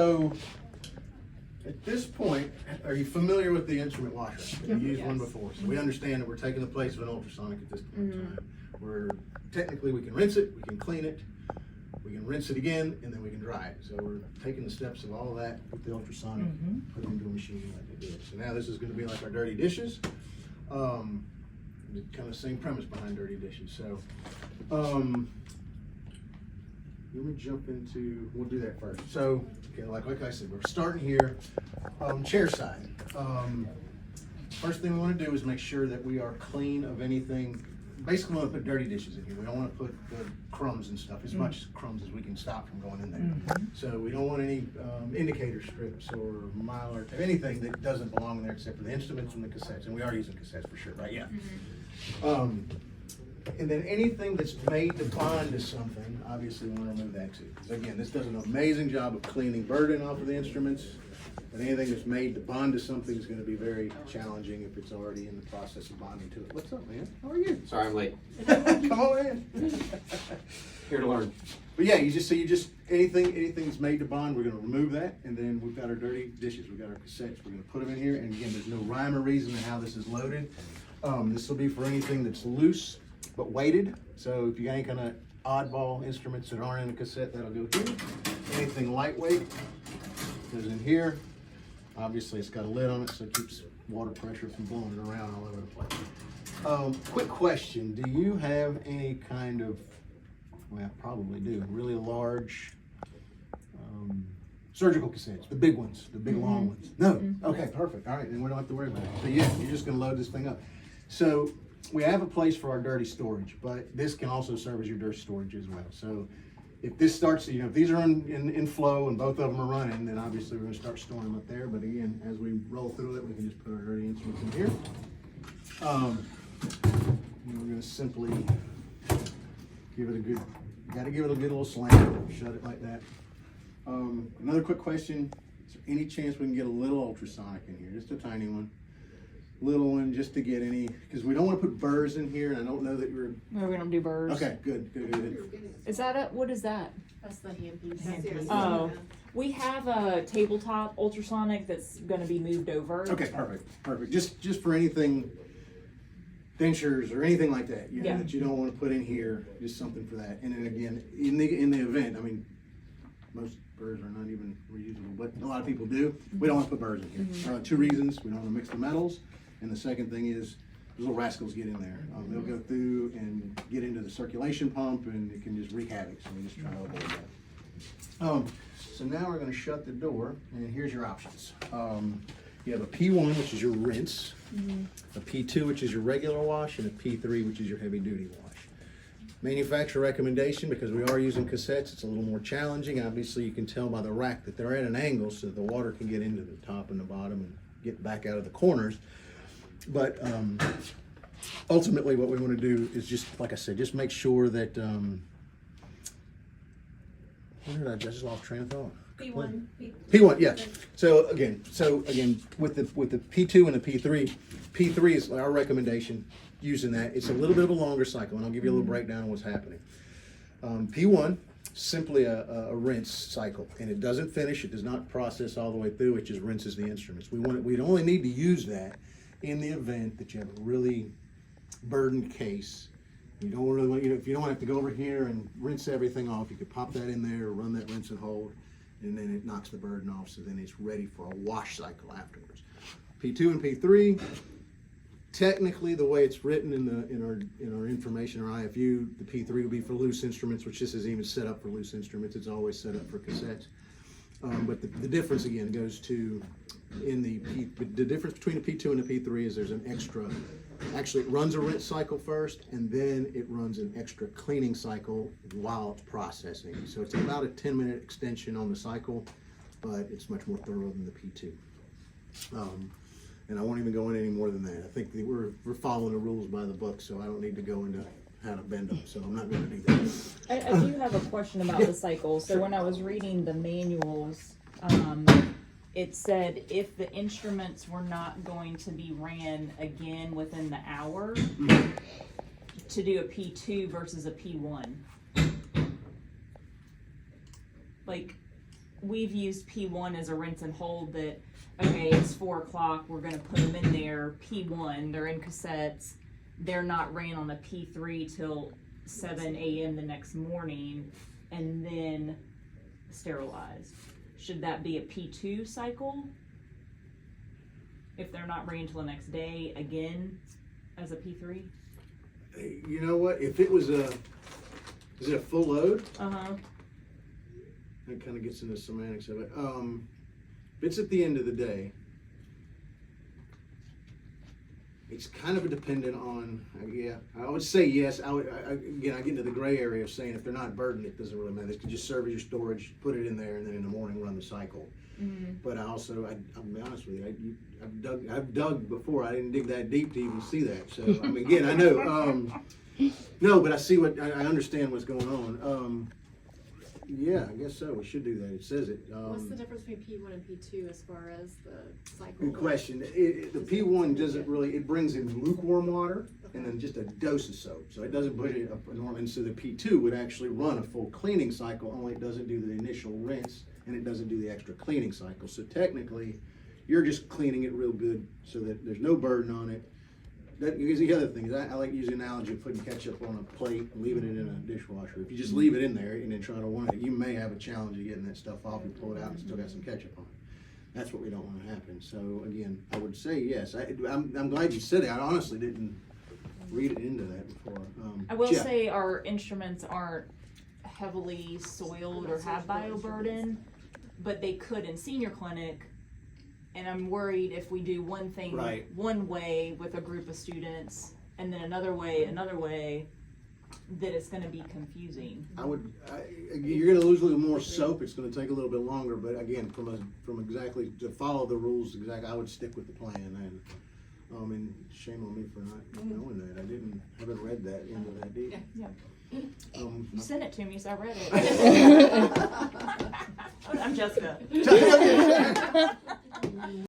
So, at this point, are you familiar with the instrument washer? You've used one before, so we understand that we're taking the place of an ultrasonic at this point in time. We're technically, we can rinse it, we can clean it, we can rinse it again, and then we can dry it. So we're taking the steps of all of that with the ultrasonic, put it into a machine like they do it. So now this is going to be like our dirty dishes. Kind of the same premise behind dirty dishes. So, let me jump into, we'll do that first. So, okay, like I said, we're starting here, chair side. First thing we want to do is make sure that we are clean of anything. Basically, we want to put dirty dishes in here. We don't want to put the crumbs and stuff, as much crumbs as we can stop from going in there. So we don't want any indicator strips or mylar tape, anything that doesn't belong in there except for the instruments and the cassettes. And we are using cassettes for sure, right? Yeah. And then anything that's made to bond to something, obviously we want to remove that too. Because again, this does an amazing job of cleaning burden off of the instruments. But anything that's made to bond to something is going to be very challenging if it's already in the process of bonding to it. What's up, man? How are you? Sorry, I'm late. Come on in. Here to learn. But yeah, you just anything that's made to bond, we're going to remove that, and then we've got our dirty dishes, we've got our cassettes, we're going to put them in here. And again, there's no rhyme or reason to how this is loaded. This will be for anything that's loose but weighted. So if you got any kind of oddball instruments that aren't in a cassette, that'll go here. Anything lightweight goes in here. Obviously, it's got a lid on it, so it keeps water pressure from blowing it around all over the place. Quick question: do you have any kind of, well, I probably do, really large surgical cassettes, the big ones, the big long ones? No. Okay, perfect. All right, then we don't have to worry about it. So yeah, you're just going to load this thing up. So we have a place for our dirty storage, but this can also serve as your dirty storage as well. So if this starts, if these are in flow and both of them are running, then obviously we're going to start storing them up there. But again, as we roll through it, we can just put our dirty instruments in here. We're going to simply give it a good, got to give it a good little slam, shut it like that. Another quick question: is there any chance we can get a little ultrasonic in here, just a tiny one? Little one, just to get any, because we don't want to put burrs in here, and I don't know that you're. No, we don't do burrs. Okay, good. Is that what is that? That's the handpiece. Oh, we have a tabletop ultrasonic that's going to be moved over. Okay, perfect. Just for anything, dentures or anything like that, Yeah. that you don't want to put in here, just something for that. And then again, in the event, I mean, most burrs are not even reusable, but a lot of people do. We don't want to put burrs in here. Two reasons: we don't want to mix the metals. And the second thing is, those little rascals get in there. They'll go through and get into the circulation pump, and it can just wreak havoc. So we just try to avoid that. So now we're going to shut the door, and here's your options. You have a P1, which is your rinse, a P2, which is your regular wash, and a P3, which is your heavy duty wash. Manufacturer recommendation, because we are using cassettes, it's a little more challenging. Obviously, you can tell by the rack that they're at an angle so that the water can get into the top and the bottom and get back out of the corners. But ultimately what we want to do is just, like I said, just make sure that, where did I just lost train of thought? P1. P1, yeah. So again, with the P2 and the P3 is our recommendation using that. It's a little bit of a longer cycle, and I'll give you a little breakdown on what's happening. P1, simply a rinse cycle, and it doesn't finish, it does not process all the way through, it just rinses the instruments. We'd only need to use that in the event that you have a really burdened case. You don't really want, if you don't want to have to go over here and rinse everything off, you could pop that in there, run that rinse and hold, and then it knocks the burden off, so then it's ready for a wash cycle afterwards. P2 and P3, technically the way it's written in our information, our IFU, the P3 will be for loose instruments, which this is even set up for loose instruments. It's always set up for cassettes. But the difference again goes to the difference between the P2 and the P3 is there's an extra. Actually, it runs a rinse cycle first, and then it runs an extra cleaning cycle while it's processing. So it's about a 10-minute extension on the cycle, but it's much more thorough than the P2. And I won't even go into any more than that. I think we're following the rules by the book, so I don't need to go into how to bend them, so I'm not going to do that. I do have a question about the cycle. So when I was reading the manuals, it said if the instruments were not going to be ran again within the hour, to do a P2 versus a P1. Like, we've used P1 as a rinse and hold that, okay, it's 4 o'clock, we're gonna put them in there, P1, they're in cassettes, they're not ran on a P3 till 7 a.m. the next morning, and then sterilized. Should that be a P2 cycle? If they're not ran till the next day, again, as a P3? You know what, if it was is it a full load? Uh-huh. That kind of gets into the semantics of it. If it's at the end of the day, it's kind of dependent on, yeah, I would say yes. I get into the gray area of saying if they're not burdened, it doesn't really matter. They could just serve as your storage, put it in there, and then in the morning run the cycle. Mm-hmm. But I'll be honest with you, I've dug before. I didn't dig that deep to even see that. So, I mean, again, I know. No, but I see I understand what's going on. Yeah, I guess so. We should do that. It says it. What's the difference between P1 and P2 as far as the cycle? Good question. The P1 doesn't really, it brings in lukewarm water and then just a dose of soap. So it doesn't put it up a normal, and so the P2 would actually run a full cleaning cycle, only it doesn't do the initial rinse and it doesn't do the extra cleaning cycle. So technically, you're just cleaning it real good so that there's no burden on it. Here's the other thing, is I like using the analogy of putting ketchup on a plate and leaving it in a dishwasher. If you just leave it in there and then try to want it, you may have a challenge of getting that stuff off. You pull it out and still got some ketchup on it. That's what we don't want to happen. So again, I would say yes. I'm glad you said it. I honestly didn't read it into that before. I will Jeff. say our instruments aren't heavily soiled or have bioburden, but they could in senior clinic. And I'm worried if we do one thing Right. one way with a group of students and then another way, that it's going to be confusing. You're going to lose a little more soap. It's going to take a little bit longer, but again, from exactly to follow the rules exactly, I would stick with the plan. And shame on me for not knowing that. I haven't read that into that deep. Yeah. Um, You sent it to me, so I read it. I'm Jessica.